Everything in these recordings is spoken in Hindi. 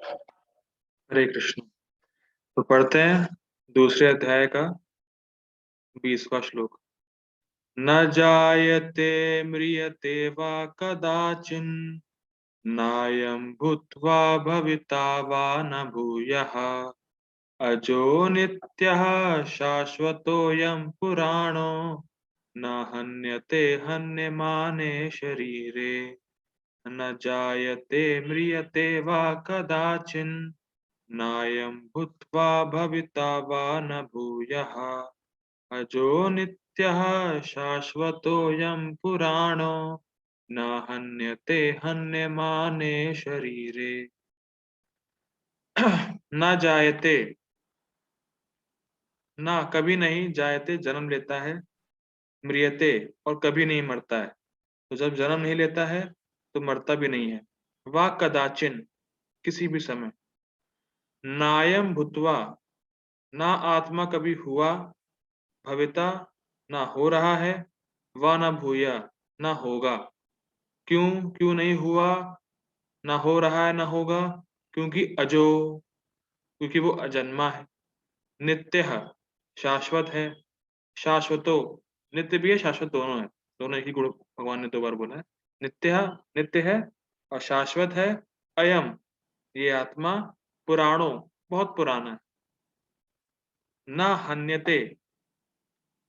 हरे कृष्ण। तो पढ़ते हैं दूसरे अध्याय का 20वां श्लोक। न जायते म्रियते वा कदाचिन नायं भूत्वा भविता वा न भूयः अजो नित्यः शाश्वतोऽयं पुराणो न हन्यते हन्यमाने शरीरे। न जायते म्रियते वा कदाचिन नायं भूत्वा भविता वा न भूयः अजो नित्यः शाश्वतोऽयं पुराणो न हन्यते हन्यमाने शरीरे। न जायते, ना कभी नहीं, जायते जन्म लेता है, म्रियते और कभी नहीं मरता है। तो जब जन्म नहीं लेता है तो मरता भी नहीं है। वा कदाचिन, किसी भी समय। नायम भूत्वा, ना आत्मा कभी हुआ, भविता ना हो रहा है, व ना भूया ना होगा। क्यों क्यों नहीं हुआ, ना हो रहा है, ना होगा? क्योंकि अजो, क्योंकि वो अजन्मा है। नित्य है, शाश्वत है। शाश्वतो, नित्य भी है, शाश्वत दोनों है। दोनों एक ही गुण भगवान ने 2 बार बोला है। नित्य, नित्य है और शाश्वत है। अयम, ये आत्मा, पुराणों, बहुत पुराना है। न हन्यते,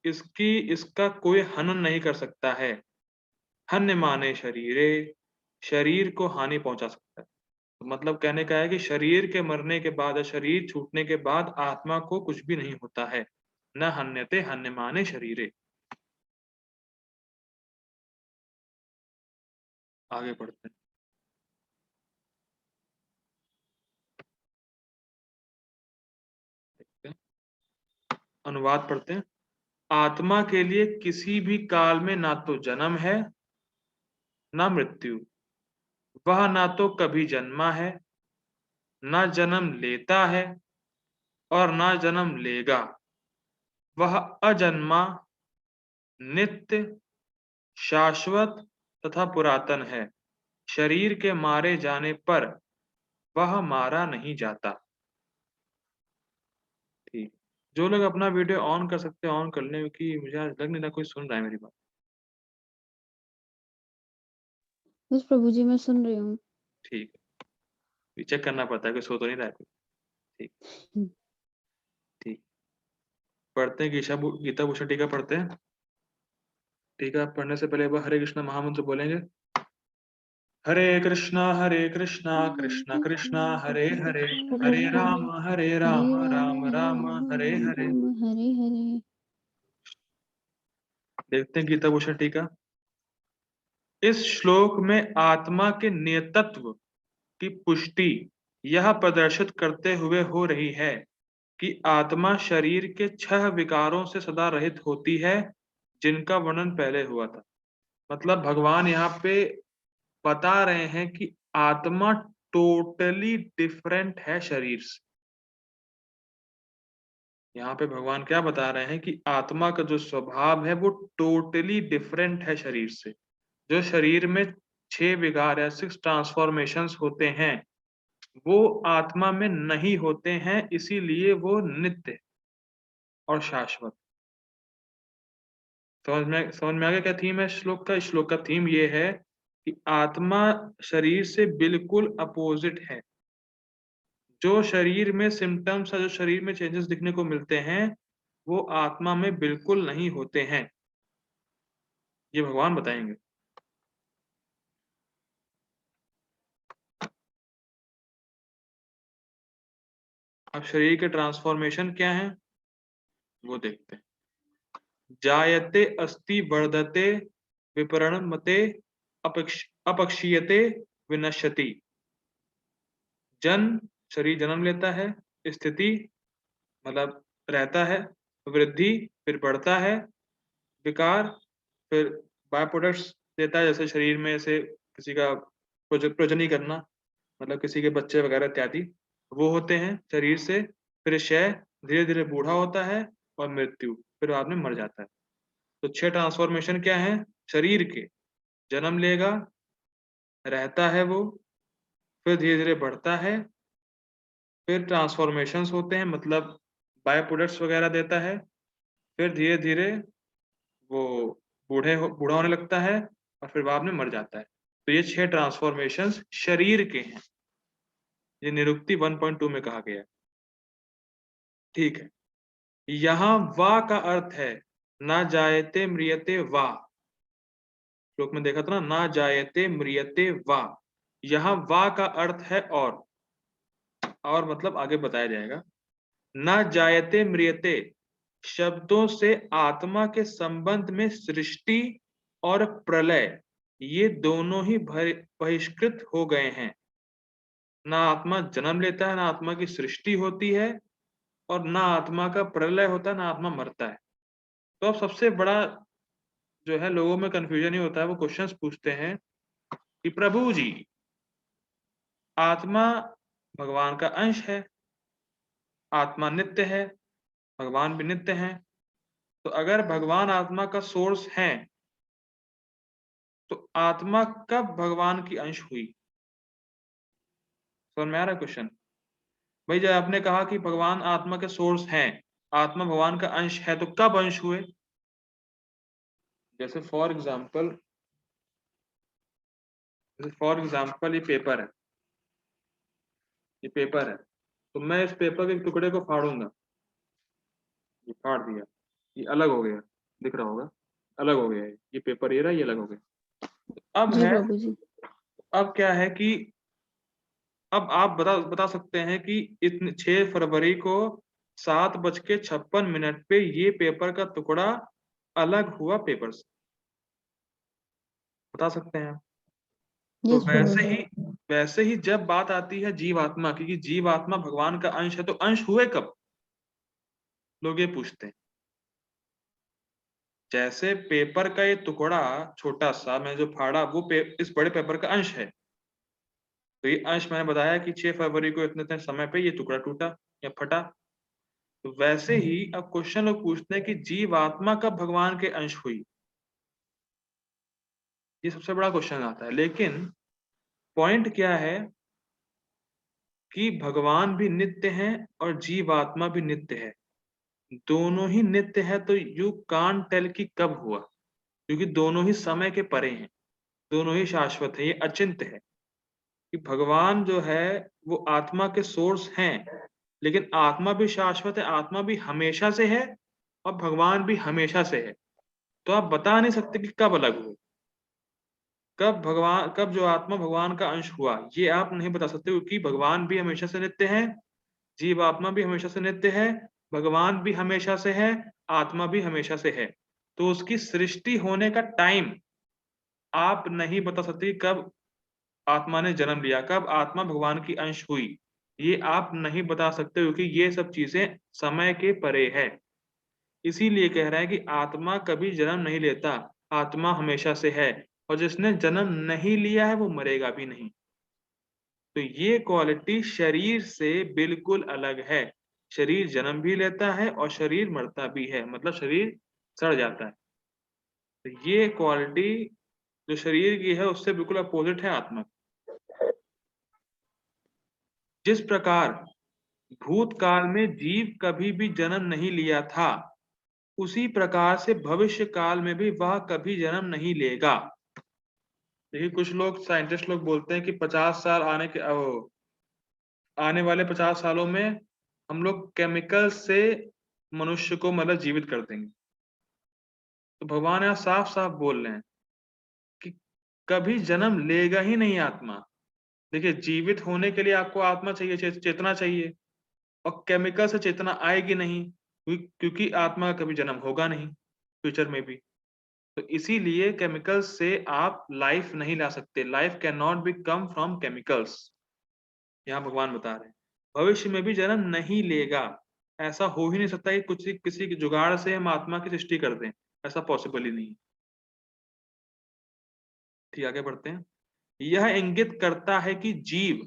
इसका कोई हनन नहीं कर सकता है। हन्य माने शरीरे, शरीर को हानि पहुंचा सकता है। तो मतलब कहने का है कि शरीर के मरने के बाद या शरीर छूटने के बाद आत्मा को कुछ भी नहीं होता है। न हन्यते हन्य माने शरीरे। आगे पढ़ते हैं, अनुवाद पढ़ते हैं। आत्मा के लिए किसी भी काल में ना तो जन्म है ना मृत्यु। वह ना तो कभी जन्मा है, ना जन्म लेता है और ना जन्म लेगा। वह अजन्मा, नित्य, शाश्वत तथा पुरातन है। शरीर के मारे जाने पर वह मारा नहीं जाता। ठीक। जो लोग अपना वीडियो ऑन कर सकते हैं ऑन कर लें, क्योंकि मुझे आज लग नहीं रहा कोई सुन रहा है मेरी बात। बस प्रभु जी मैं सुन रही हूँ। ठीक है, चेक करना पड़ता है कोई सो तो नहीं रहा है कोई। ठीक। ठीक। पढ़ते हैं गीता भूषण टीका पढ़ते हैं। टीका पढ़ने से पहले एक बार हरे कृष्ण महामंत्र बोलेंगे। हरे कृष्णा कृष्ण कृष्ण हरे हरे, हरे राम राम राम हरे हरे। हरे हरे। देखते हैं गीता भूषण टीका। इस श्लोक में आत्मा के नियतत्व की पुष्टि यह प्रदर्शित करते हुए हो रही है कि आत्मा शरीर के 6 विकारों से सदा रहित होती है, जिनका वर्णन पहले हुआ था। मतलब भगवान यहाँ पे बता रहे हैं कि आत्मा टोटली डिफरेंट है शरीर से। यहाँ पे भगवान क्या बता रहे हैं कि आत्मा का जो स्वभाव है वो टोटली डिफरेंट है शरीर से। जो शरीर में 6 विकार या 6 ट्रांसफॉर्मेशंस होते हैं वो आत्मा में नहीं होते हैं, इसीलिए वो नित्य और शाश्वत। समझ में आ गया क्या थीम है श्लोक का? इस श्लोक का थीम ये है कि आत्मा शरीर से बिल्कुल अपोजिट है। जो शरीर में सिम्टम्स है, जो शरीर में चेंजेस दिखने को मिलते हैं वो आत्मा में बिल्कुल नहीं होते हैं। ये भगवान बताएंगे। अब शरीर के ट्रांसफॉर्मेशन क्या है वो देखते हैं। जायते अस्ति वर्धते विपरणमते अपक्षीयते विनश्यति। जन्म, शरीर जन्म लेता है। स्थिति मतलब रहता है। वृद्धि, फिर बढ़ता है। विकार, फिर बाय प्रोडक्ट्स देता है, जैसे शरीर में से किसी का प्रजनन करना, मतलब किसी के बच्चे वगैरह इत्यादि वो होते हैं शरीर से। फिर क्षय, धीरे धीरे बूढ़ा होता है। और मृत्यु, फिर बाद में मर जाता है। तो 6 ट्रांसफॉर्मेशन क्या है शरीर के? जन्म लेगा, रहता है वो, फिर धीरे धीरे बढ़ता है, फिर ट्रांसफॉर्मेशंस होते हैं, मतलब बाय प्रोडक्ट्स वगैरह देता है। फिर धीरे धीरे वो बूढ़ा होने लगता है और फिर बाद में मर जाता है। तो ये 6 ट्रांसफॉर्मेशंस शरीर के हैं, ये निरुक्ति 1.2 में कहा गया है। ठीक है, यहाँ वा का अर्थ है ना जायते म्रियते वा। श्लोक में देखा था ना जायते म्रियते वा। यहाँ वा का अर्थ है और मतलब आगे बताया जाएगा। ना जायते म्रियते शब्दों से आत्मा के संबंध में सृष्टि और प्रलय ये दोनों ही बहिष्कृत हो गए हैं। ना आत्मा जन्म लेता है, ना आत्मा की सृष्टि होती है, और ना आत्मा का प्रलय होता है, ना आत्मा मरता है। तो अब सबसे बड़ा जो है लोगों में कंफ्यूजन ही होता है, वो क्वेश्चंस पूछते हैं कि प्रभु जी, आत्मा भगवान का अंश है, आत्मा नित्य है, भगवान भी नित्य है, तो अगर भगवान आत्मा का सोर्स है तो आत्मा कब भगवान की अंश हुई? समझ में आ रहा है क्वेश्चन? भाई जब आपने कहा कि भगवान आत्मा के सोर्स हैं, आत्मा भगवान का अंश है, तो कब अंश हुए? जैसे फॉर एग्जाम्पल ये पेपर है, ये पेपर है, तो मैं इस पेपर के टुकड़े को फाड़ूंगा, ये फाड़ दिया, ये अलग हो गया, दिख रहा होगा, अलग हो गया है, ये पेपर ये रहा, ये अलग हो गया। अब जी है, प्रभु जी। अब क्या है कि अब आप बता सकते हैं कि इतने 6 फरवरी को 7:56 पे ये पेपर का टुकड़ा अलग हुआ पेपर से, बता सकते हैं। तो यस प्रभु जी। वैसे ही जब बात आती है जीवात्मा की कि जीवात्मा भगवान का अंश है, तो अंश हुए कब? लोग ये पूछते हैं। जैसे पेपर का ये टुकड़ा छोटा सा मैं जो फाड़ा वो इस बड़े पेपर का अंश है, तो ये अंश मैंने बताया कि 6 फरवरी को इतने इतने समय पे ये टुकड़ा टूटा या फटा। तो वैसे ही अब क्वेश्चन लोग पूछते हैं कि जीवात्मा कब भगवान के अंश हुई? ये सबसे बड़ा क्वेश्चन आता है। लेकिन पॉइंट क्या है कि भगवान भी नित्य हैं और जीवात्मा भी नित्य है, दोनों ही नित्य है, तो यू कांट टेल कि कब हुआ, क्योंकि दोनों ही समय के परे हैं, दोनों ही शाश्वत है, ये अचिंत्य है। कि भगवान जो है वो आत्मा के सोर्स हैं, लेकिन आत्मा भी शाश्वत है, आत्मा भी हमेशा से है और भगवान भी हमेशा से है। तो आप बता नहीं सकते कि कब अलग हुए, कब जो आत्मा भगवान का अंश हुआ, ये आप नहीं बता सकते, क्योंकि भगवान भी हमेशा से नित्य है, जीवात्मा भी हमेशा से नित्य है, भगवान भी हमेशा से है, आत्मा भी हमेशा से है। तो उसकी सृष्टि होने का टाइम आप नहीं बता सकते कि कब आत्मा ने जन्म लिया, कब आत्मा भगवान की अंश हुई, ये आप नहीं बता सकते, क्योंकि ये सब चीजें समय के परे है। इसीलिए कह रहा है कि आत्मा कभी जन्म नहीं लेता, आत्मा हमेशा से है, और जिसने जन्म नहीं लिया है वो मरेगा भी नहीं। तो ये क्वालिटी शरीर से बिल्कुल अलग है। शरीर जन्म भी लेता है और शरीर मरता भी है, मतलब शरीर सड़ जाता है। तो ये क्वालिटी जो शरीर की है उससे बिल्कुल अपोजिट है आत्मा। जिस प्रकार भूतकाल में जीव कभी भी जन्म नहीं लिया था, उसी प्रकार से भविष्य काल में भी वह कभी जन्म नहीं लेगा। देखिए कुछ लोग साइंटिस्ट लोग बोलते हैं कि 50 साल आने वाले 50 सालों में हम लोग केमिकल से मनुष्य को मतलब जीवित कर देंगे। तो भगवान यहाँ साफ साफ बोल रहे हैं कि कभी जन्म लेगा ही नहीं आत्मा। देखिए जीवित होने के लिए आपको आत्मा चाहिए, चेतना चाहिए, और केमिकल से चेतना आएगी नहीं, क्योंकि आत्मा का कभी जन्म होगा नहीं फ्यूचर में भी। तो इसीलिए केमिकल से आप लाइफ नहीं ला सकते, life can not be come from chemicals, यहाँ भगवान बता रहे हैं। भविष्य में भी जन्म नहीं लेगा, ऐसा हो ही नहीं सकता कि कुछ किसी के जुगाड़ से हम आत्मा की सृष्टि कर दें, ऐसा पॉसिबल ही नहीं। ठीक, आगे बढ़ते हैं। यह इंगित करता है कि जीव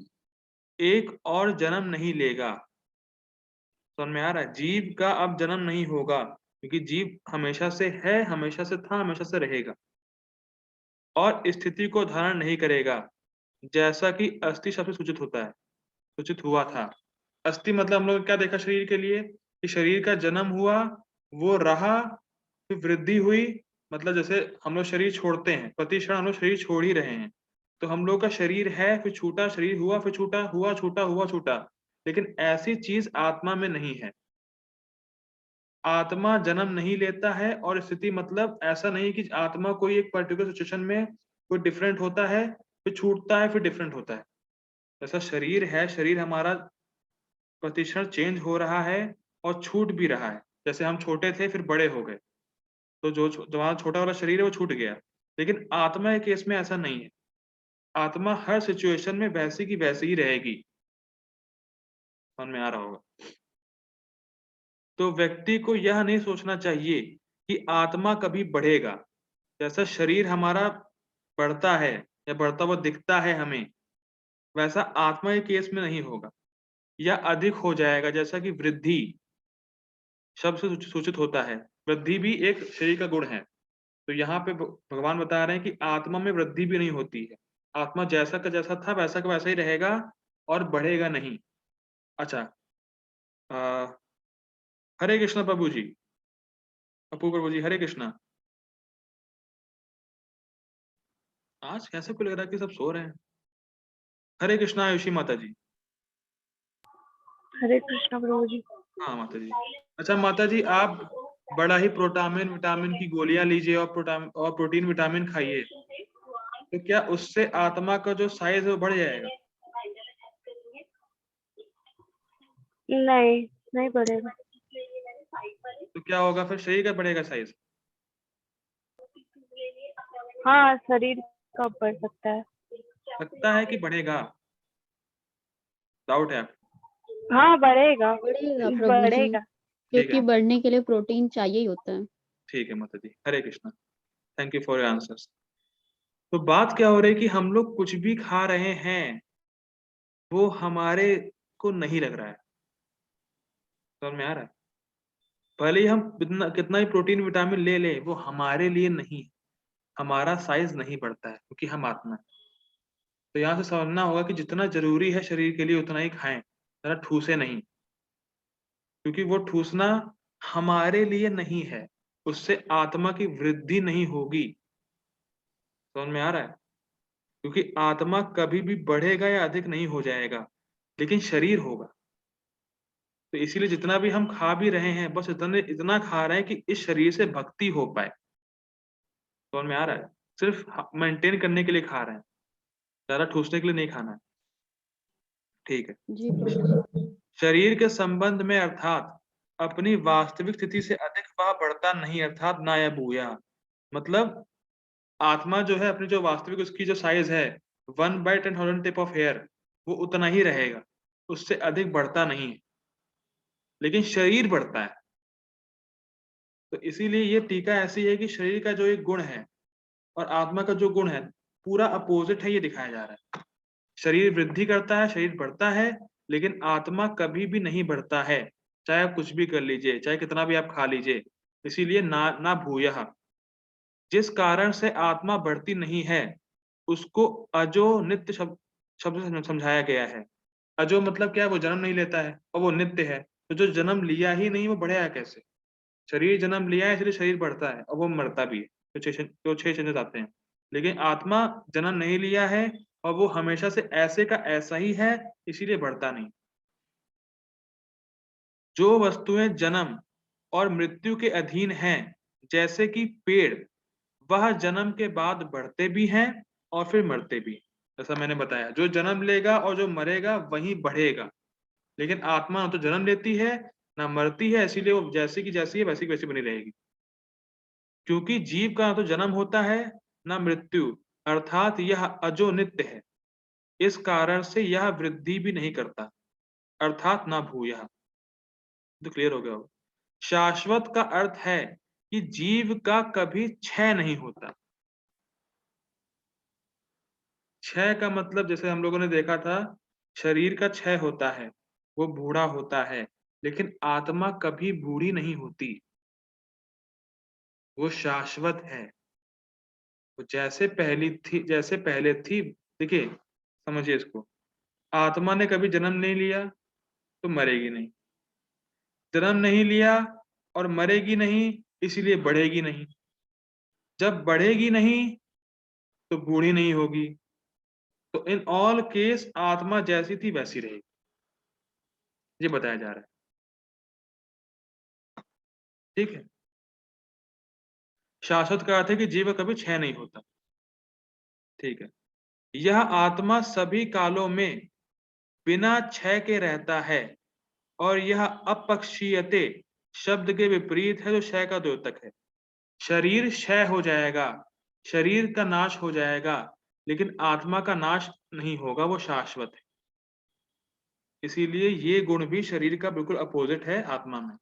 एक और जन्म नहीं लेगा। समझ में आ रहा है? जीव का अब जन्म नहीं होगा, क्योंकि जीव हमेशा से है, हमेशा से था, हमेशा से रहेगा, और स्थिति को धारण नहीं करेगा, जैसा कि अस्थि शब्द से सूचित होता है, सूचित हुआ था। अस्थि मतलब हम लोग ने क्या देखा शरीर के लिए कि शरीर का जन्म हुआ, वो रहा, फिर वृद्धि हुई, मतलब जैसे हम लोग शरीर छोड़ते हैं, प्रति क्षण हम लोग शरीर छोड़ ही रहे हैं। तो हम लोग का शरीर है, फिर छूटा, शरीर हुआ, फिर छूटा, हुआ, छूटा, हुआ, छूटा। लेकिन ऐसी चीज़ आत्मा में नहीं है। आत्मा जन्म नहीं लेता है और स्थिति मतलब ऐसा नहीं कि आत्मा कोई एक पर्टिकुलर सिचुएशन में कोई डिफरेंट होता है, फिर छूटता है, फिर डिफरेंट होता है। जैसा शरीर है, शरीर हमारा प्रतिक्षण चेंज हो रहा है और छूट भी रहा है। जैसे हम छोटे थे फिर बड़े हो गए, तो जो हमारा छोटा वाला शरीर है वो छूट गया। लेकिन आत्मा के केस में ऐसा नहीं है। आत्मा हर सिचुएशन में वैसी की वैसी ही रहेगी। समझ में आ रहा होगा। तो व्यक्ति को यह नहीं सोचना चाहिए कि आत्मा कभी बढ़ेगा। जैसा शरीर हमारा बढ़ता है या बढ़ता हुआ दिखता है हमें, वैसा आत्मा के केस में नहीं होगा या अधिक हो जाएगा। जैसा कि वृद्धि शब्द से सूचित होता है, वृद्धि भी एक शरीर का गुण है। तो यहाँ पे भगवान बता रहे हैं कि आत्मा में वृद्धि भी नहीं होती है। आत्मा जैसा का जैसा था वैसा का वैसा ही रहेगा और बढ़ेगा नहीं। अच्छा, अ, हरे कृष्णा प्रभु जी, अपू प्रभु जी, हरे कृष्णा। आज कैसे को लग रहा है कि सब सो रहे हैं। हरे कृष्णा आयुषी माता जी। हरे कृष्णा प्रभु जी। हाँ माता जी। अच्छा माता जी, आप बड़ा ही प्रोटामिन विटामिन की गोलियां लीजिए और प्रोटीन विटामिन खाइए, तो क्या उससे आत्मा का जो साइज है वो बढ़ जाएगा? नहीं, नहीं बढ़ेगा। तो क्या होगा फिर, शरीर का बढ़ेगा साइज? हाँ, शरीर कब बढ़ सकता है? लगता है कि बढ़ेगा, डाउट है आपको? हाँ, बढ़ेगा, बढ़ेगा प्रभु जी, बढ़ेगा। ठीक क्योंकि है, बढ़ने के लिए प्रोटीन चाहिए ही होता है। ठीक है माता जी, Hare Krishna. Thank you for your answers. तो बात क्या हो रही है कि हम लोग कुछ भी खा रहे हैं, वो हमारे को नहीं लग रहा है। समझ में आ रहा है? भले ही हम कितना ही प्रोटीन विटामिन ले लें, वो हमारे लिए नहीं है। हमारा साइज नहीं बढ़ता है क्योंकि हम आत्मा है। तो यहाँ से समझना होगा कि जितना जरूरी है शरीर के लिए उतना ही खाएं, ज़्यादा ठूसे नहीं, क्योंकि वो ठूसना हमारे लिए नहीं है। उससे आत्मा की वृद्धि नहीं होगी। समझ में आ रहा है? क्योंकि आत्मा कभी भी बढ़ेगा या अधिक नहीं हो जाएगा, लेकिन शरीर होगा। तो इसीलिए जितना भी हम खा भी रहे हैं, बस इतना खा रहे हैं कि इस शरीर से भक्ति हो पाए। समझ में आ रहा है? सिर्फ मेंटेन करने के लिए खा रहे हैं, ज़्यादा ठूसने के लिए नहीं खाना है। ठीक है। जी प्रभु जी। शरीर के संबंध में अर्थात अपनी वास्तविक स्थिति से अधिक वह बढ़ता नहीं, अर्थात ना या भूया। मतलब आत्मा जो है अपनी जो वास्तविक उसकी जो साइज है 1/10,000 टिप ऑफ हेयर, वो उतना ही रहेगा, उससे अधिक बढ़ता नहीं है। लेकिन शरीर बढ़ता है। तो इसीलिए ये टीका ऐसी है कि शरीर का जो एक गुण है और आत्मा का जो गुण है पूरा अपोजिट है, ये दिखाया जा रहा है। शरीर वृद्धि करता है, शरीर बढ़ता है, लेकिन आत्मा कभी भी नहीं बढ़ता है। चाहे आप कुछ भी कर लीजिए, चाहे कितना भी आप खा लीजिए। इसीलिए ना ना भूयः, जिस कारण से आत्मा बढ़ती नहीं है उसको अजो नित्य शब्द से समझाया गया है। अजो मतलब क्या है, वो जन्म नहीं लेता है और वो नित्य है। तो जो जन्म लिया ही नहीं वो बढ़ेगा कैसे? शरीर जन्म लिया है इसलिए शरीर बढ़ता है और वो मरता भी है। तो छह चेंजेस आते हैं। लेकिन आत्मा जन्म नहीं लिया है और वो हमेशा से ऐसे का ऐसा ही है, इसीलिए बढ़ता नहीं। जो वस्तुएं जन्म और मृत्यु के अधीन हैं, जैसे कि पेड़, वह जन्म के बाद बढ़ते भी हैं और फिर मरते भी। जैसा मैंने बताया, जो जन्म लेगा और जो मरेगा वही बढ़ेगा। लेकिन आत्मा ना तो जन्म लेती है ना मरती है, इसीलिए वो जैसी की जैसी है वैसी की वैसी बनी रहेगी। क्योंकि जीव का ना तो जन्म होता है ना मृत्यु, अर्थात यह अजो नित्य है। इस कारण से यह वृद्धि भी नहीं करता, अर्थात ना भूयः। तो क्लियर हो गया होगा। शाश्वत का अर्थ है कि जीव का कभी क्षय नहीं होता। क्षय का मतलब जैसे हम लोगों ने देखा था, शरीर का क्षय होता है, वो बूढ़ा होता है, लेकिन आत्मा कभी बूढ़ी नहीं होती, वो शाश्वत है। वो जैसे पहले थी। देखिए, समझिए इसको। आत्मा ने कभी जन्म नहीं लिया, तो मरेगी नहीं। जन्म नहीं लिया और मरेगी नहीं, इसीलिए बढ़ेगी नहीं। जब बढ़ेगी नहीं तो बूढ़ी नहीं होगी। तो इन ऑल केस आत्मा जैसी थी वैसी रहेगी, ये बताया जा रहा है। ठीक है। शाश्वत का अर्थ है कि जीव कभी क्षय नहीं होता। ठीक है। यह आत्मा सभी कालों में बिना क्षय के रहता है, और यह अपक्षीयते शब्द के विपरीत है, जो क्षय का द्योतक है। शरीर क्षय हो जाएगा, शरीर का नाश हो जाएगा, लेकिन आत्मा का नाश नहीं होगा, वो शाश्वत है। इसीलिए ये गुण भी शरीर का बिल्कुल अपोजिट है आत्मा में।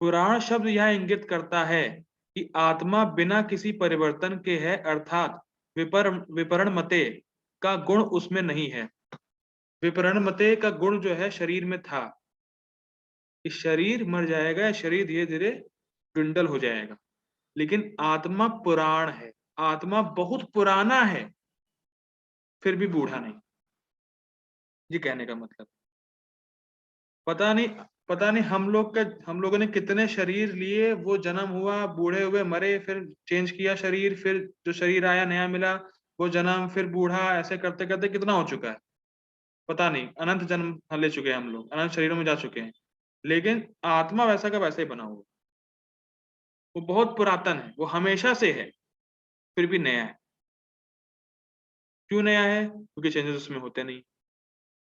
पुराण शब्द यह इंगित करता है कि आत्मा बिना किसी परिवर्तन के है, अर्थात विपरण मते का गुण उसमें नहीं है। विपरण मते का गुण जो है शरीर में था, कि शरीर मर जाएगा, शरीर धीरे धीरे dwindle हो जाएगा, लेकिन आत्मा पुराण है, आत्मा बहुत पुराना है, फिर भी बूढ़ा नहीं। ये कहने का मतलब, पता नहीं हम लोगों ने कितने शरीर लिए, वो जन्म हुआ, बूढ़े हुए, मरे, फिर चेंज किया शरीर, फिर जो शरीर आया नया मिला, वो जन्म, फिर बूढ़ा, ऐसे करते करते कितना हो चुका है पता नहीं। अनंत जन्म ले चुके हैं हम लोग, अनंत शरीरों में जा चुके हैं, लेकिन आत्मा वैसा का वैसा ही बना हुआ। वो बहुत पुरातन है, वो हमेशा से है, फिर भी नया है। क्यों नया है? क्योंकि चेंजेस उसमें होते नहीं,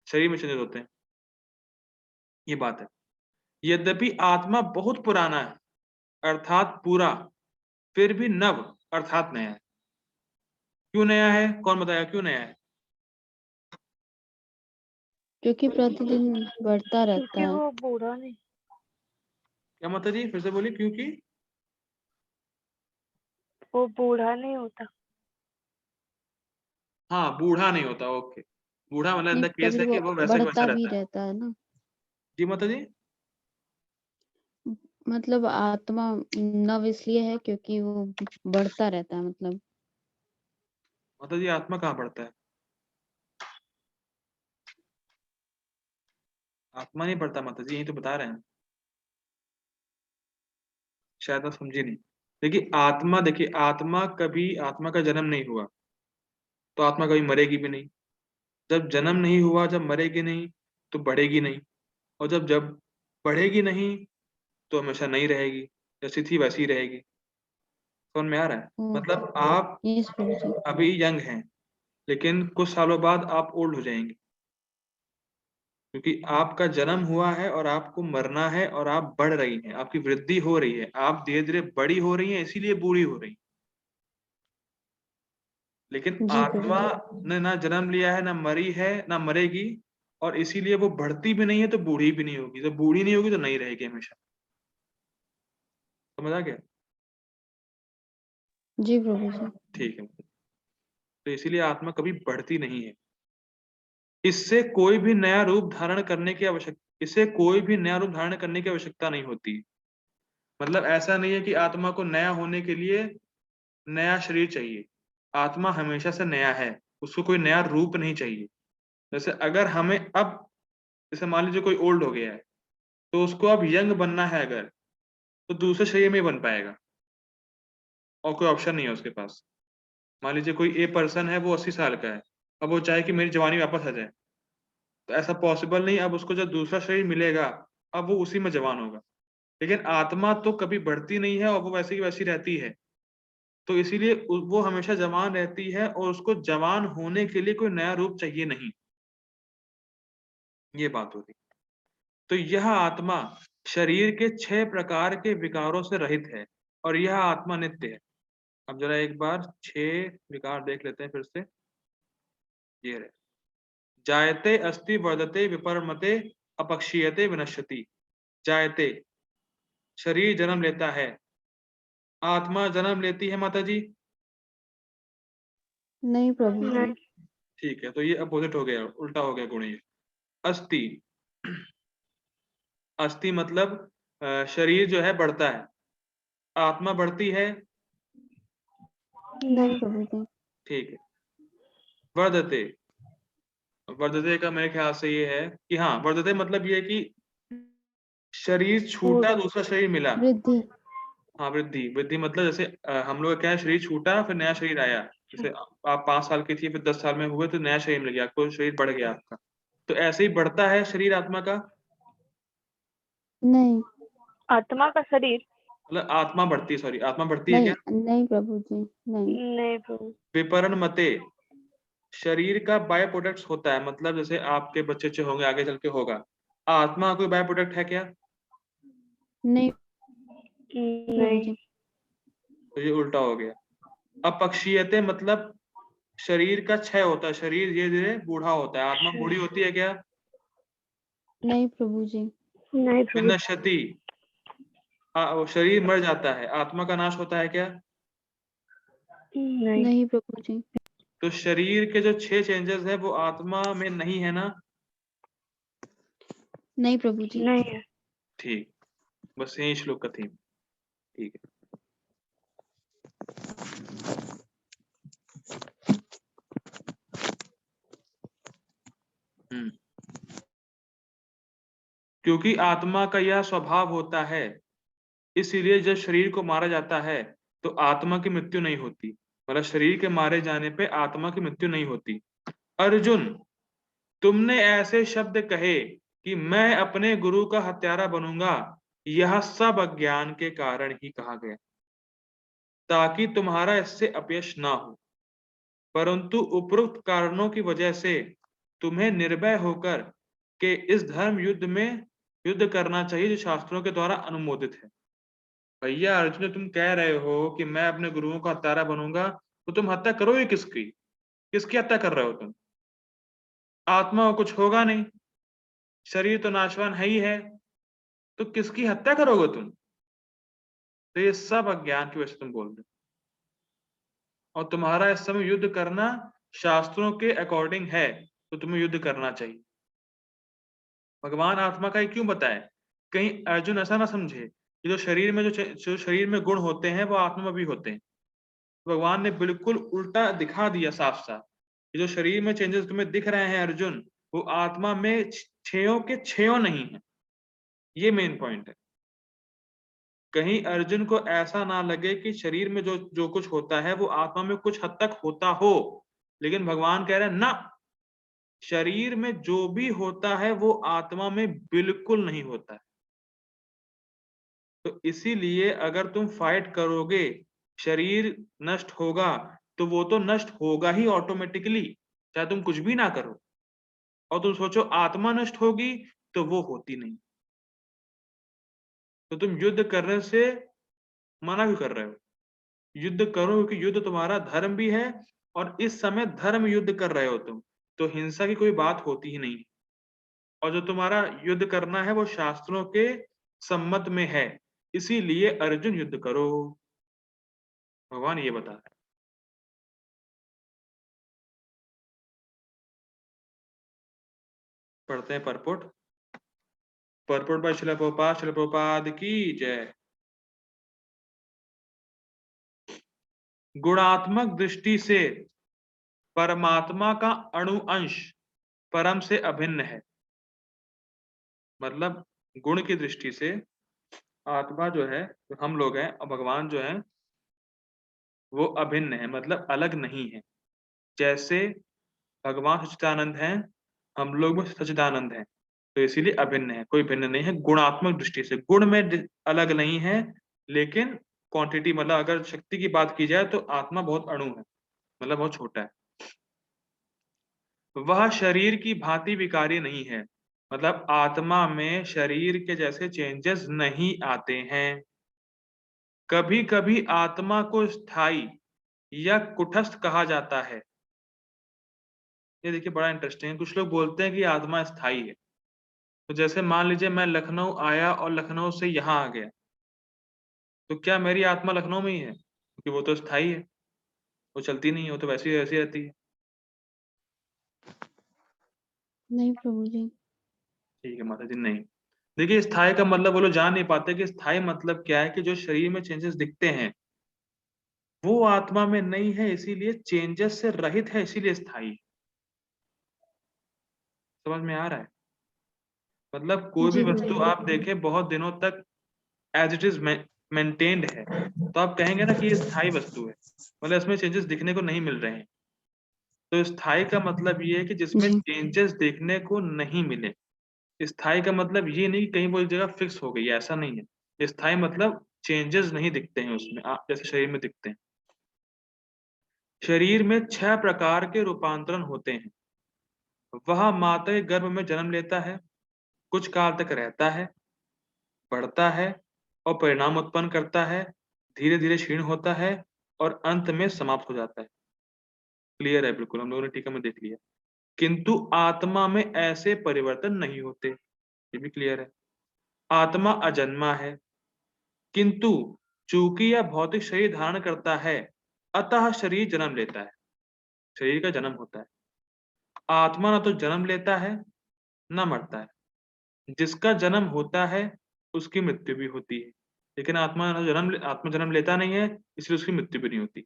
शरीर में चेंजेस होते हैं, ये बात है। यद्यपि आत्मा बहुत पुराना है, अर्थात पूरा, फिर भी नव अर्थात नया है। क्यों नया है? कौन बताया क्यों नया है? क्योंकि प्रतिदिन बढ़ता रहता क्योंकि है। वो बूढ़ा नहीं, क्या माता जी फिर से बोलिए? क्योंकि वो बूढ़ा नहीं होता। हाँ, बूढ़ा नहीं होता। ओके, बूढ़ा मतलब इन नहीं, द केस कभी है कि वो वो वैसा का वैसा बढ़ता भी रहता है। रहता है ना। जी माता जी। मतलब आत्मा नव इसलिए है क्योंकि वो बढ़ता रहता है, मतलब माता जी आत्मा कहाँ बढ़ता है? आत्मा नहीं बढ़ता माता जी, यही तो बता रहे हैं, शायद आप समझी नहीं। देखिए आत्मा, देखिए आत्मा कभी, आत्मा का जन्म नहीं हुआ तो आत्मा कभी मरेगी भी नहीं। जब जन्म नहीं हुआ, जब मरेगी नहीं, तो बढ़ेगी नहीं। और जब बढ़ेगी नहीं तो हमेशा नहीं रहेगी, जैसी थी वैसी ही रहेगी। समझ में आ रहा है? ओके। मतलब आप यस प्रभु अभी यंग हैं, लेकिन कुछ सालों बाद आप ओल्ड हो जाएंगे, क्योंकि आपका जन्म हुआ है और आपको मरना है, और आप बढ़ रही हैं, आपकी वृद्धि हो रही है, आप धीरे धीरे बड़ी हो रही हैं, इसीलिए बूढ़ी हो रही हैं। लेकिन जी। जी प्रभु आत्मा जी। ने ना जन्म लिया है, ना मरी है, ना मरेगी, और इसीलिए वो बढ़ती भी नहीं है तो बूढ़ी भी नहीं होगी। जब बूढ़ी नहीं होगी तो नहीं रहेगी हमेशा। समझ आ गया? जी प्रभु जी। ठीक है। तो इसीलिए आत्मा कभी बढ़ती नहीं है। इससे कोई भी नया रूप धारण करने की आवश्यकता नहीं होती। मतलब ऐसा नहीं है कि आत्मा को नया होने के लिए नया शरीर चाहिए। आत्मा हमेशा से नया है, उसको कोई नया रूप नहीं चाहिए। जैसे अगर हमें अब, जैसे मान लीजिए कोई ओल्ड हो गया है, तो उसको अब यंग बनना है अगर, तो दूसरे शरीर में ही बन पाएगा, और कोई ऑप्शन नहीं है उसके पास। मान लीजिए कोई ए पर्सन है, वो 80 साल का है, अब वो चाहे कि मेरी जवानी वापस आ जाए, तो ऐसा पॉसिबल नहीं। अब उसको जब दूसरा शरीर मिलेगा, अब वो उसी में जवान होगा। लेकिन आत्मा तो कभी बढ़ती नहीं है, और वो वैसे की वैसी रहती है, तो इसीलिए वो हमेशा जवान रहती है, और उसको जवान होने के लिए कोई नया रूप चाहिए नहीं। ये बात होती। तो यह आत्मा शरीर के 6 प्रकार के विकारों से रहित है, और यह आत्मा नित्य है। अब जरा एक बार 6 विकार देख लेते हैं फिर से। ये रहे, जायते अस्ति वर्धते विपरमते अपक्षीयते विनश्यति। जायते, शरीर जन्म लेता है। आत्मा जन्म लेती है माता जी? नहीं प्रभु जी। नहीं, ठीक है, तो ये अपोजिट हो गया, उल्टा हो गया गुण। ये अस्ति, अस्थि मतलब शरीर जो है बढ़ता है, आत्मा बढ़ती है? नहीं नहीं, प्रभु जी। ठीक है। वर्धते, वर्धते का मेरे ख्याल से ये है कि हाँ, वर्धते मतलब ये है कि शरीर छूटा, पूर्ण दूसरा शरीर मिला। वृद्धि। हाँ, वृद्धि। वृद्धि मतलब जैसे हम लोग का क्या है, शरीर छूटा फिर नया शरीर आया। जैसे आप 5 साल की थी फिर 10 साल में हुए तो नया शरीर मिल गया आपको, शरीर बढ़ गया आपका। तो ऐसे ही बढ़ता है शरीर आत्मा का, नहीं आत्मा का शरीर? मतलब आत्मा बढ़ती है, सॉरी, आत्मा बढ़ती है नहीं क्या? नहीं प्रभु जी, नहीं। नहीं प्रभु। विपरण मते, शरीर का बाय प्रोडक्ट्स होता है, मतलब जैसे आपके बच्चे अच्छे होंगे, आगे चल के होगा। आत्मा कोई बाय प्रोडक्ट है क्या? नहीं प्रभु नहीं। जी। तो ये उल्टा हो गया। अपक्षीयते मतलब शरीर का क्षय होता है, शरीर धीरे धीरे बूढ़ा होता है। आत्मा बूढ़ी होती है क्या? नहीं प्रभु जी। नहीं प्रभु। विनश्यति, वो शरीर मर जाता है, आत्मा का नाश होता है क्या? नहीं। नहीं प्रभु जी। तो शरीर के जो 6 चेंजेस है वो आत्मा में नहीं है ना? नहीं प्रभु जी। नहीं है। ठीक, बस यही श्लोक का थीम। ठीक है। हम्म, क्योंकि आत्मा का यह स्वभाव होता है, इसीलिए जब शरीर को मारा जाता है तो आत्मा की मृत्यु नहीं होती। मतलब शरीर के मारे जाने पे आत्मा की मृत्यु नहीं होती। अर्जुन, तुमने ऐसे शब्द कहे कि मैं अपने गुरु का हत्यारा बनूंगा, यह सब अज्ञान के कारण ही कहा गया, ताकि तुम्हारा इससे अपयश ना हो। परंतु उपरोक्त कारणों की वजह से तुम्हें निर्भय होकर के इस धर्म युद्ध में युद्ध करना चाहिए जो शास्त्रों के द्वारा अनुमोदित है। भैया अर्जुन, तुम कह रहे हो कि मैं अपने गुरुओं का हत्यारा बनूंगा, तो तुम हत्या करोगे किसकी? किसकी हत्या कर रहे हो तुम? आत्मा को कुछ होगा नहीं, शरीर तो नाशवान है ही है, तो किसकी हत्या करोगे तुम? तो ये सब अज्ञान की वजह से तुम बोल रहे हो। और तुम्हारा इस समय युद्ध करना शास्त्रों के अकॉर्डिंग है, तो तुम्हें युद्ध करना चाहिए। भगवान आत्मा का ये क्यों बताए? कहीं अर्जुन ऐसा ना समझे कि जो शरीर में गुण होते हैं वो आत्मा में भी होते हैं। भगवान ने बिल्कुल उल्टा दिखा दिया साफ साफ। ये जो शरीर में चेंजेस तुम्हें दिख रहे हैं अर्जुन, वो आत्मा में छयों के छयों नहीं है। ये मेन पॉइंट है। कहीं अर्जुन को ऐसा ना लगे कि शरीर में जो जो कुछ होता है वो आत्मा में कुछ हद तक होता हो, लेकिन भगवान कह रहे हैं ना, शरीर में जो भी होता है वो आत्मा में बिल्कुल नहीं होता है। तो इसीलिए अगर तुम फाइट करोगे, शरीर नष्ट होगा, तो वो तो नष्ट होगा ही ऑटोमेटिकली, चाहे तुम कुछ भी ना करो। और तुम सोचो आत्मा नष्ट होगी, तो वो होती नहीं। तो तुम युद्ध करने से मना क्यों कर रहे हो? युद्ध करो, क्योंकि युद्ध तुम्हारा धर्म भी है, और इस समय धर्म युद्ध कर रहे हो तुम, तो हिंसा की कोई बात होती ही नहीं। और जो तुम्हारा युद्ध करना है वो शास्त्रों के सम्मत में है, इसीलिए अर्जुन युद्ध करो। भगवान ये बता रहे हैं। पढ़ते हैं परपुट। परपुट बाय श्रील प्रभुपाद, श्रील प्रभुपाद की जय। गुणात्मक दृष्टि से परमात्मा का अणु अंश परम से अभिन्न है। मतलब गुण की दृष्टि से आत्मा जो है, जो हम लोग हैं, और भगवान जो है वो अभिन्न है, मतलब अलग नहीं है। जैसे भगवान सच्चिदानंद हैं, हम लोग भी सच्चिदानंद हैं, तो इसीलिए अभिन्न है, कोई भिन्न नहीं है। गुणात्मक दृष्टि से गुण में अलग नहीं है, लेकिन क्वांटिटी, मतलब अगर शक्ति की बात की जाए तो आत्मा बहुत अणु है, मतलब बहुत छोटा है। वह शरीर की भांति विकारी नहीं है, मतलब आत्मा में शरीर के जैसे चेंजेस नहीं आते हैं। कभी कभी आत्मा को स्थायी या कुटस्थ कहा जाता है। ये देखिए बड़ा इंटरेस्टिंग है। कुछ लोग बोलते हैं कि आत्मा स्थायी है। तो जैसे मान लीजिए मैं लखनऊ आया और लखनऊ से यहाँ आ गया, तो क्या मेरी आत्मा लखनऊ में ही है? क्योंकि वो तो स्थायी है, वो चलती नहीं है, वो तो वैसी रहती है। नहीं प्रभु जी। ठीक है माता जी, नहीं। देखिए स्थायी का मतलब वो लोग जान नहीं पाते कि स्थायी मतलब क्या है, कि जो शरीर में चेंजेस दिखते हैं वो आत्मा में नहीं है, इसीलिए चेंजेस से रहित है, इसीलिए स्थायी। समझ में आ रहा है? मतलब कोई भी जी वस्तु प्रभु आप देखें बहुत दिनों तक एज इट इज मेंटेन्ड है, तो आप कहेंगे ना कि ये स्थायी वस्तु है, मतलब इसमें चेंजेस दिखने को नहीं मिल रहे हैं। तो स्थायी का मतलब ये है कि जिसमें जी चेंजेस देखने को नहीं मिले। स्थायी का मतलब ये नहीं कि कहीं वो जगह फिक्स हो गई है, ऐसा नहीं है। स्थायी मतलब चेंजेस नहीं दिखते हैं उसमें, जैसे शरीर में दिखते हैं। शरीर में 6 प्रकार के रूपांतरण होते हैं। वह माता के गर्भ में जन्म लेता है, कुछ काल तक रहता है, बढ़ता है और परिणाम उत्पन्न करता है, धीरे-धीरे क्षीण होता है और अंत में समाप्त हो जाता है। क्लियर है बिल्कुल, हम लोगों ने टीका में देख लिया। किंतु आत्मा में ऐसे परिवर्तन नहीं होते, ये भी क्लियर है। आत्मा अजन्मा है, किंतु चूंकि यह भौतिक शरीर धारण करता है, अतः शरीर जन्म लेता है। शरीर का जन्म होता है। आत्मा न तो जन्म लेता है, न मरता है। जिसका जन्म होता है, उसकी मृत्यु भी होती है। लेकिन आत्मा जन्म लेता नहीं है, इसलिए उसकी मृत्यु भी नहीं होती।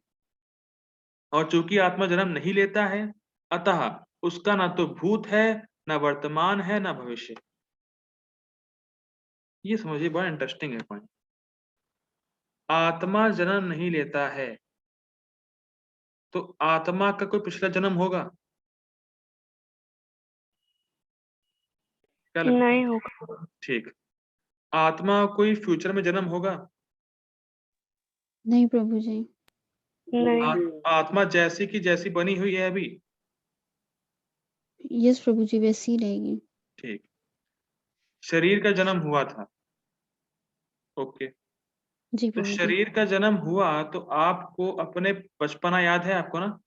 और चूंकि आत्मा जन्म नहीं लेता है, अतः उसका ना तो भूत है, ना वर्तमान है, ना भविष्य। ये समझिए, बड़ा इंटरेस्टिंग है पॉइंट। आत्मा जन्म नहीं लेता है, तो आत्मा का कोई पिछला जन्म होगा? क्या लगता नहीं है? होगा। ठीक। आत्मा कोई फ्यूचर में जन्म होगा? नहीं प्रभु जी। नहीं। आत्मा जैसी की जैसी बनी हुई है अभी। यस प्रभु जी, वैसी ही रहेगी। ठीक। शरीर का जन्म हुआ था, ओके। जी तो प्रभु जी। शरीर का जन्म हुआ तो आपको अपने बचपना याद है आपको ना?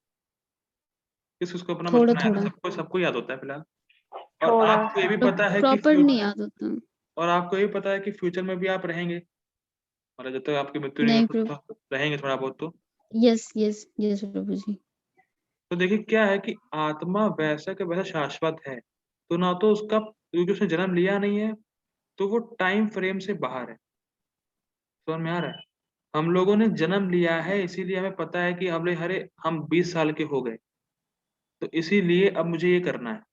किसको अपना थोड़ा बचपना याद है? थोड़ा। सबको सबको याद होता है फिलहाल। और थोड़ा आपको ये भी पर पता है कि प्रॉपर नहीं याद होता। फ्यूचर में भी आप रहेंगे, मतलब जब तक आपकी मृत्यु नहीं नहीं हो प्रभु। तो रहेंगे थोड़ा बहुत तो। यस यस यस प्रभु जी। तो देखिए क्या है कि आत्मा वैसा का वैसा शाश्वत है, तो ना तो उसका, क्योंकि उसने जन्म लिया नहीं है, तो वो टाइम फ्रेम से बाहर है। समझ में आ रहा है? हम लोगों ने जन्म लिया है, इसीलिए हमें पता है कि हम 20 साल के हो गए, तो इसीलिए अब मुझे ये करना है,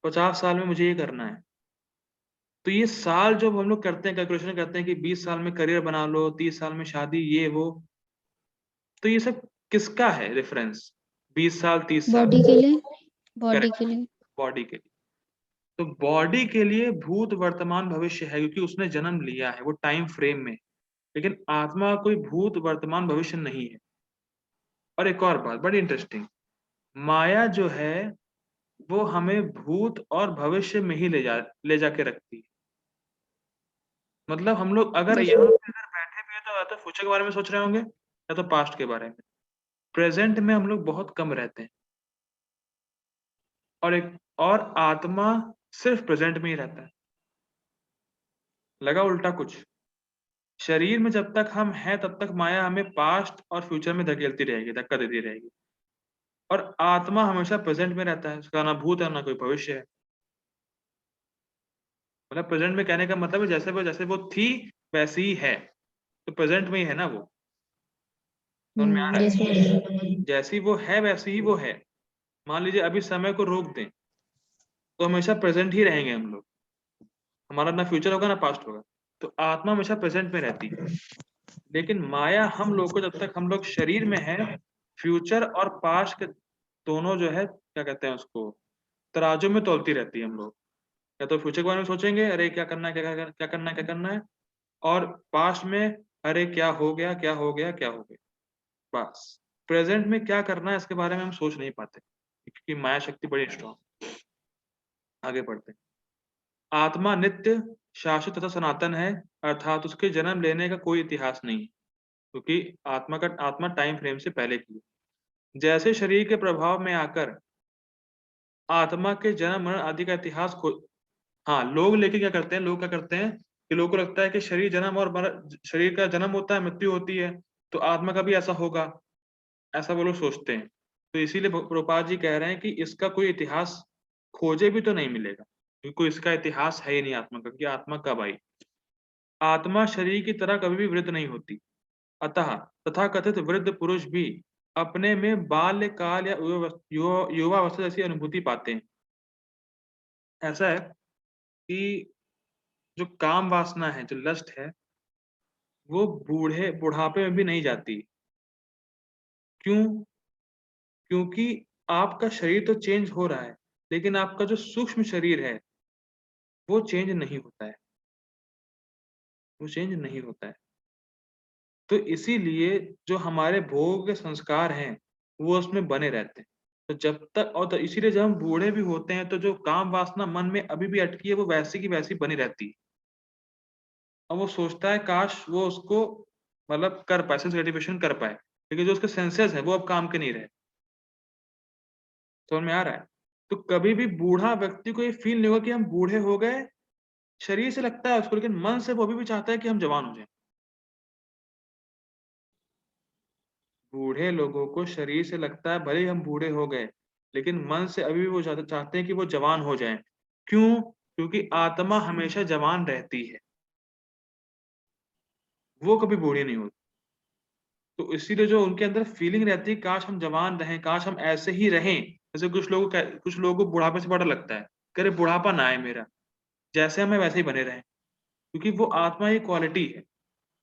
50 साल में मुझे ये करना है। तो ये साल जो हम लोग करते हैं, कैलकुलेशन करते हैं कि 20 साल में करियर बना लो, 30 साल में शादी, ये वो, तो ये सब किसका है रेफरेंस? 20 साल, 30 साल। बॉडी के लिए। Body correct. के लिए। बॉडी के लिए। तो बॉडी के लिए भूत, वर्तमान, भविष्य है, क्योंकि उसने जन्म लिया है वो टाइम फ्रेम में। लेकिन आत्मा कोई भूत, वर्तमान, भविष्य नहीं है। और एक और बात बड़ी इंटरेस्टिंग, माया जो है वो हमें भूत और भविष्य में ही ले जाके रखती है। मतलब हम लोग अगर यस यहाँ प्रभु। पे अगर बैठे भी हैं तो या तो फ्यूचर के बारे में सोच रहे होंगे, या तो पास्ट के बारे में। प्रेजेंट में हम लोग बहुत कम रहते हैं। और आत्मा सिर्फ प्रेजेंट में ही रहता है। लगा उल्टा कुछ? शरीर में जब तक हम हैं तब तक माया हमें पास्ट और फ्यूचर में धकेलती रहेगी, धक्का देती रहेगी। और आत्मा हमेशा प्रेजेंट में रहता है, उसका ना भूत है ना कोई भविष्य है। मतलब प्रेजेंट में कहने का मतलब है जैसे वो थी वैसी ही है, तो प्रेजेंट में ही है ना वो। समझ में आ रहा यस है? प्रभु। जैसी वो है वैसी ही वो है। मान लीजिए अभी समय को रोक दें, तो हमेशा प्रेजेंट ही रहेंगे हम लोग। हमारा ना फ्यूचर होगा ना पास्ट होगा। तो आत्मा हमेशा प्रेजेंट में रहती है। लेकिन माया हम लोग को, जब तक हम लोग शरीर में है, फ्यूचर और पास्ट के दोनों जो है, क्या कहते हैं उसको, तराजू में तौलती रहती है हम लोग। या तो फ्यूचर के बारे में सोचेंगे, अरे क्या करना है, क्या करना है, क्या करना है। और पास्ट में, अरे क्या हो गया, क्या हो गया, क्या हो गया। बस प्रेजेंट में क्या करना है इसके बारे में हम सोच नहीं पाते, क्योंकि माया शक्ति बड़ी स्ट्रांग। आगे बढ़ते हैं। आत्मा नित्य, शाश्वत तथा सनातन है, अर्थात उसके जन्म लेने का कोई इतिहास नहीं है, क्योंकि आत्मा टाइम फ्रेम से पहले की है। जैसे शरीर के प्रभाव में आकर आत्मा के जन्म मरण आदि का इतिहास खो हाँ, लोग लेके क्या करते हैं, लोग क्या करते हैं कि लोगों को लगता है कि शरीर का जन्म होता है, मृत्यु होती है, तो आत्मा का भी ऐसा होगा, ऐसा वो लोग सोचते हैं। तो इसीलिए प्रभुपाद जी कह रहे हैं कि इसका कोई इतिहास खोजे भी तो नहीं मिलेगा, क्योंकि कोई इसका इतिहास है ही नहीं आत्मा का, कि आत्मा कब आई। आत्मा शरीर की तरह कभी भी वृद्ध नहीं होती। अतः तथाकथित वृद्ध पुरुष भी अपने में बाल्यकाल या युवावस्था जैसी अनुभूति पाते हैं। ऐसा है कि जो काम वासना है, जो लस्ट है, वो बुढ़ापे में भी नहीं जाती। क्यों? क्योंकि आपका शरीर तो चेंज हो रहा है, लेकिन आपका जो सूक्ष्म शरीर है, वो चेंज नहीं होता है, वो चेंज नहीं होता है। तो इसीलिए जो हमारे भोग के संस्कार हैं, वो उसमें बने रहते हैं। तो जब तक और तो इसीलिए जब हम बूढ़े भी होते हैं, तो जो काम वासना मन में अभी भी अटकी है, वो वैसी की वैसी बनी रहती है। और वो सोचता है काश वो उसको मतलब कर पाए, सेंस ग्रेटिफिकेशन कर पाए। लेकिन जो उसके सेंसेस हैं, वो अब काम के नहीं रहे। समझ में आ रहा है? तो कभी भी बूढ़ा व्यक्ति को ये फ़ील नहीं होगा कि हम बूढ़े हो गए, शरीर से लगता है उसको, लेकिन मन से वो अभी भी चाहता है कि हम जवान हो जाएँ। बूढ़े लोगों को शरीर से लगता है भले ही हम बूढ़े हो गए, लेकिन मन से अभी भी वो चाहते हैं कि वो जवान हो जाएँ। क्यों? क्योंकि आत्मा हमेशा जवान रहती है, वो कभी बूढ़ी नहीं होती। तो इसीलिए जो उनके अंदर फीलिंग रहती है काश हम जवान रहें, काश हम ऐसे ही रहें। जैसे कुछ लोगों को बुढ़ापे से बड़ा लगता है, कि अरे बुढ़ापा ना आए मेरा, जैसे हम हैं वैसे ही बने रहें। क्योंकि वो आत्मा की क्वालिटी है,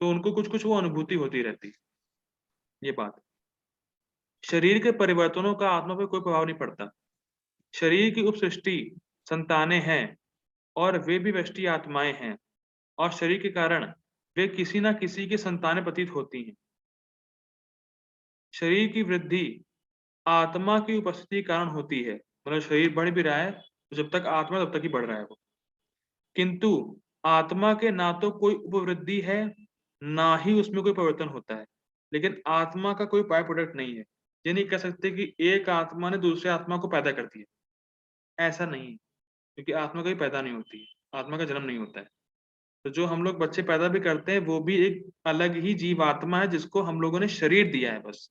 तो उनको कुछ-कुछ वो अनुभूति होती रहती है, ये बात। शरीर के परिवर्तनों का आत्मा पे कोई प्रभाव नहीं पड़ता। शरीर की उपसृष्टि संतानें हैं और वे भी व्यष्टि आत्माएँ हैं और शरीर के कारण वे किसी न किसी की संतानें प्रतीत होती हैं। शरीर की वृद्धि आत्मा की उपस्थिति के कारण होती है। मतलब शरीर बढ़ भी रहा है, तो जब तक आत्मा है तब तक ही बढ़ रहा है वो। किंतु आत्मा के ना तो कोई उपवृद्धि है, ना ही उसमें कोई परिवर्तन होता है। लेकिन आत्मा का कोई बाय प्रोडक्ट नहीं है। ये नहीं कह सकते कि एक आत्मा ने दूसरे आत्मा को पैदा कर दिया, ऐसा नहीं है। क्योंकि आत्मा कभी पैदा नहीं होती है, आत्मा का जन्म नहीं होता है। तो जो हम लोग बच्चे पैदा भी करते हैं, वो भी एक अलग ही जीवात्मा है जिसको हम लोगों ने शरीर दिया है बस।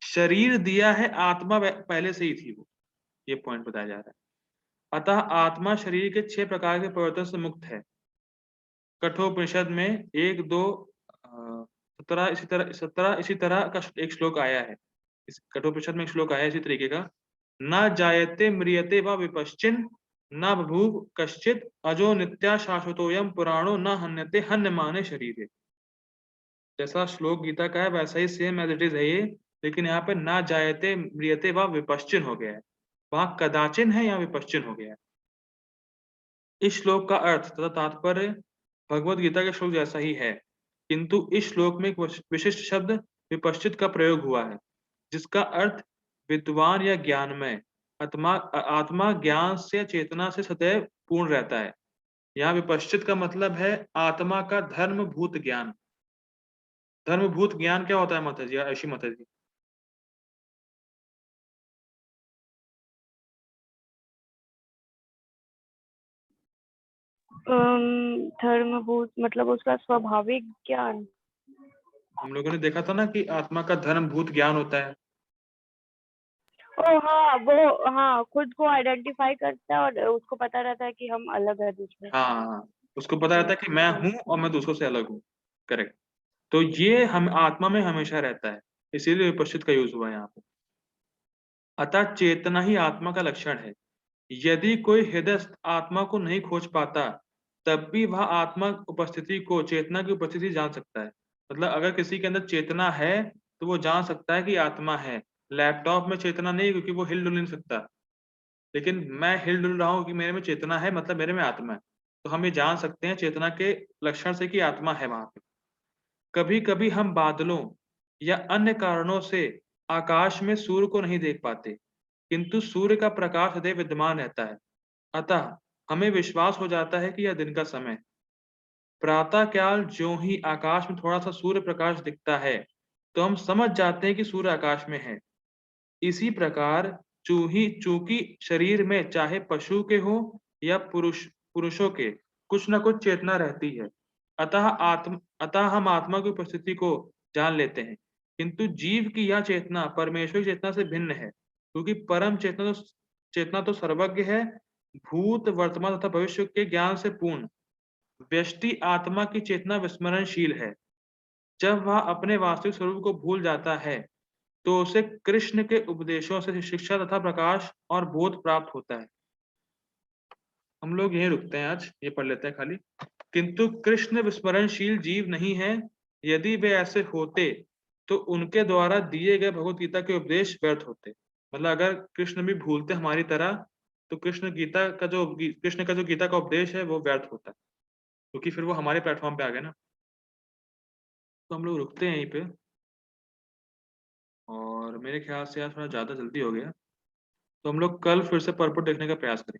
शरीर दिया है, आत्मा पहले से ही थी वो, ये पॉइंट बताया जा रहा है। अतः आत्मा शरीर के 6 प्रकार के परिवर्तन से मुक्त है। कठोपनिषद में 1, 2 17 इसी तरह का एक श्लोक आया है। इस कठोपनिषद में एक श्लोक आया है इसी तरीके का। न जायते म्रियते व विपश्चिन् न बभूव कश्चित् अजो नित्या शाश्वतोऽयं पुराणो न हन्यते हन्यमाने शरीरे। जैसा श्लोक गीता का है वैसा ही सेम एज़ इट इज़ है ये, लेकिन यहाँ पे ना जायते म्रियते व विपश्चिन् हो गया है। वहाँ कदाचिन है, यहाँ विपश्चिन् हो गया है। इस श्लोक का अर्थ तथा तात्पर्य भगवद गीता के श्लोक जैसा ही है, किंतु इस श्लोक में एक विशिष्ट शब्द विपश्चित का प्रयोग हुआ है, जिसका अर्थ विद्वान या ज्ञानमय आत्मा ज्ञान से चेतना से सदैव पूर्ण रहता है। यहाँ विपश्चित का मतलब है आत्मा का धर्मभूत ज्ञान। धर्मभूत ज्ञान क्या होता है माता जी, ऐसी माता जी? धर्मभूत मतलब उसका स्वाभाविक ज्ञान। हम लोगों ने देखा था ना कि आत्मा का धर्मभूत ज्ञान होता है। ओ हाँ, वो हाँ खुद को आइडेंटिफाई करता है और उसको पता रहता है कि हम अलग है दूसरे से। हाँ, उसको पता रहता है कि मैं हूँ और मैं दूसरों से अलग हूँ। करेक्ट। तो ये हम आत्मा में हमेशा रहता है, इसीलिए विपश्चित का यूज़ हुआ है यहाँ पे। अतः चेतना ही आत्मा का लक्षण है। यदि कोई हृदयस्थ आत्मा को नहीं खोज पाता, तब भी वह आत्मा उपस्थिति को चेतना की उपस्थिति जान सकता है। मतलब अगर किसी के अंदर चेतना है, तो वो जान सकता है कि आत्मा है। लैपटॉप में चेतना नहीं है क्योंकि वो हिल-डुल नहीं सकता। लेकिन मैं हिल-डुल रहा हूँ कि मेरे में चेतना है मतलब मेरे में आत्मा है। तो हम ये जान सकते हैं चेतना के लक्षण से कि आत्मा है वहाँ पे। कभी-कभी हम बादलों या अन्य कारणों से आकाश में सूर्य को नहीं देख पाते, किंतु सूर्य का प्रकाश सदैव विद्यमान रहता है। अतः हमें विश्वास हो जाता है कि यह दिन का समय है। प्रातः काल ज्यों ही आकाश में थोड़ा-सा सूर्य प्रकाश दिखता है, तो हम समझ जाते हैं कि सूर्य आकाश में है। इसी प्रकार चूँकि शरीर में चाहे पशु के हो या पुरुषों के, कुछ न कुछ चेतना रहती है। अतः हम आत्मा की उपस्थिति को जान लेते हैं। किंतु जीव की यह चेतना परमेश्वर की चेतना से भिन्न है, क्योंकि परम चेतना तो सर्वज्ञ है, भूत, वर्तमान तथा भविष्य के ज्ञान से पूर्ण। व्यष्टि आत्मा की चेतना विस्मरणशील है। जब वह अपने वास्तविक स्वरूप को भूल जाता है, तो उसे कृष्ण के उपदेशों से शिक्षा तथा प्रकाश और बोध प्राप्त होता है। हम लोग यहीं रुकते हैं आज, ये पढ़ लेते हैं खाली। किंतु कृष्ण विस्मरणशील जीव नहीं है, यदि वे ऐसे होते तो उनके द्वारा दिए गए भगवत गीता के उपदेश व्यर्थ होते। मतलब अगर कृष्ण भी भूलते हमारी तरह, तो कृष्ण का जो गीता का उपदेश है वो व्यर्थ होता है, क्योंकि फिर वो हमारे प्लेटफॉर्म पे आ गए ना। तो हम लोग रुकते हैं यहीं पे, और मेरे ख्याल से यार थोड़ा ज़्यादा जल्दी हो गया, तो हम लोग कल फिर से परपट देखने का प्रयास करें।